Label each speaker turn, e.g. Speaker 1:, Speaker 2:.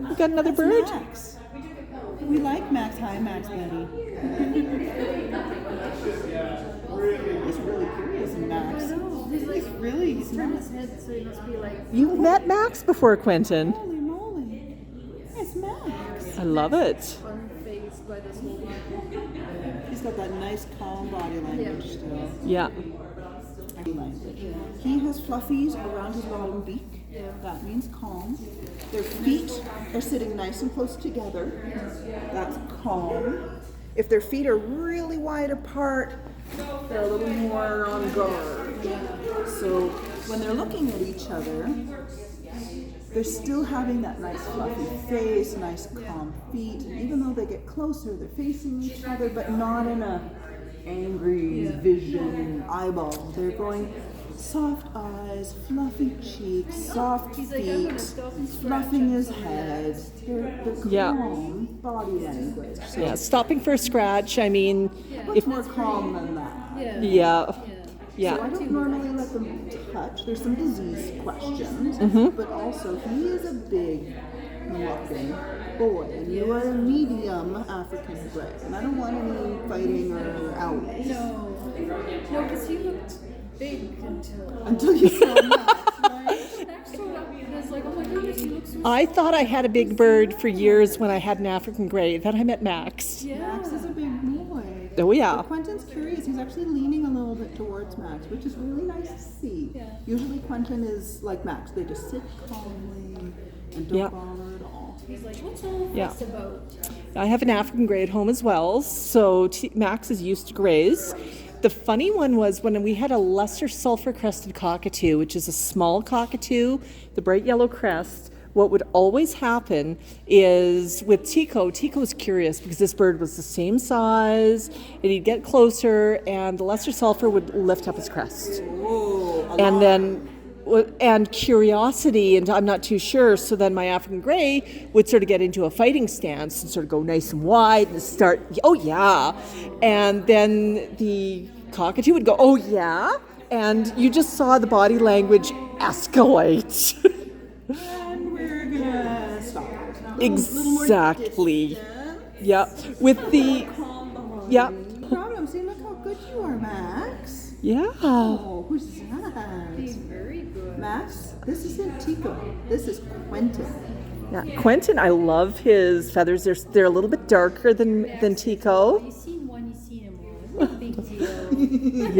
Speaker 1: We got another bird.
Speaker 2: Max. We like Max. Hi, Max, buddy. He's really curious, Max. He's
Speaker 3: turned his head, so he must be like,
Speaker 1: You've met Max before, Quentin.
Speaker 2: Holy moly. It's Max.
Speaker 1: I love it.
Speaker 3: unfazed by this whole thing.
Speaker 2: He's got that nice, calm body language still.
Speaker 1: Yeah.
Speaker 2: He has fluffies around his Robin beak. That means calm. Their feet are sitting nice and close together. That's calm. If their feet are really wide apart, they're a little more on guard. So when they're looking at each other, they're still having that nice fluffy face, nice calm feet. And even though they get closer, they're facing each other, but not in a angry vision eyeball. They're going soft eyes, fluffy cheeks, soft feet, fluffing his head. They're calm body language. So
Speaker 1: Yeah. Stopping for a scratch. I mean,
Speaker 2: it's more calm than that.
Speaker 1: yeah.
Speaker 2: So I
Speaker 1: Yeah.
Speaker 2: don't normally let them touch. There's some disease questions, but also he is a big Moluccan boy, and you are a medium African gray, and I don't want any fighting or owls.
Speaker 3: No, because he looked big
Speaker 2: Until you saw Max, right?
Speaker 3: Max showed up and I was like, oh my goodness, he looks so
Speaker 1: I thought I had a big bird for years when I had an African gray. Then I met Max.
Speaker 2: Max is a big boy.
Speaker 1: Oh, yeah.
Speaker 2: But Quentin's curious. He's actually leaning a little bit towards Max, which is really nice to see.
Speaker 3: Yeah.
Speaker 2: Usually Quentin is like Max. They just sit calmly and don't bother at all.
Speaker 3: He's like, what's all this about?
Speaker 1: I have an African gray at home as well, so Max is used to grays. The funny one was when we had a lesser sulfur-crested cockatoo, which is a small cockatoo, the bright yellow crest. What would always happen is with Tico was curious because this bird was the same size, and he'd get closer, and the lesser sulfur would lift up his crest. And curiosity, and I'm not too sure, so then my African gray would sort of get into a fighting stance and sort of go nice and wide and start, oh yeah, and then the cockatoo would go, oh yeah, and you just saw the body language escalate.
Speaker 2: And we're gonna stop.
Speaker 1: Exactly. Yeah. With the
Speaker 2: No problem. See, look how good you are, Max.
Speaker 1: yeah.
Speaker 2: Oh, who's that?
Speaker 3: Very good.
Speaker 2: Max, this isn't Tico. This is Quentin.
Speaker 1: Yeah. Quentin, I love his feathers. They're a little bit darker than Tico.
Speaker 3: You seen one, you seen him all. No big deal.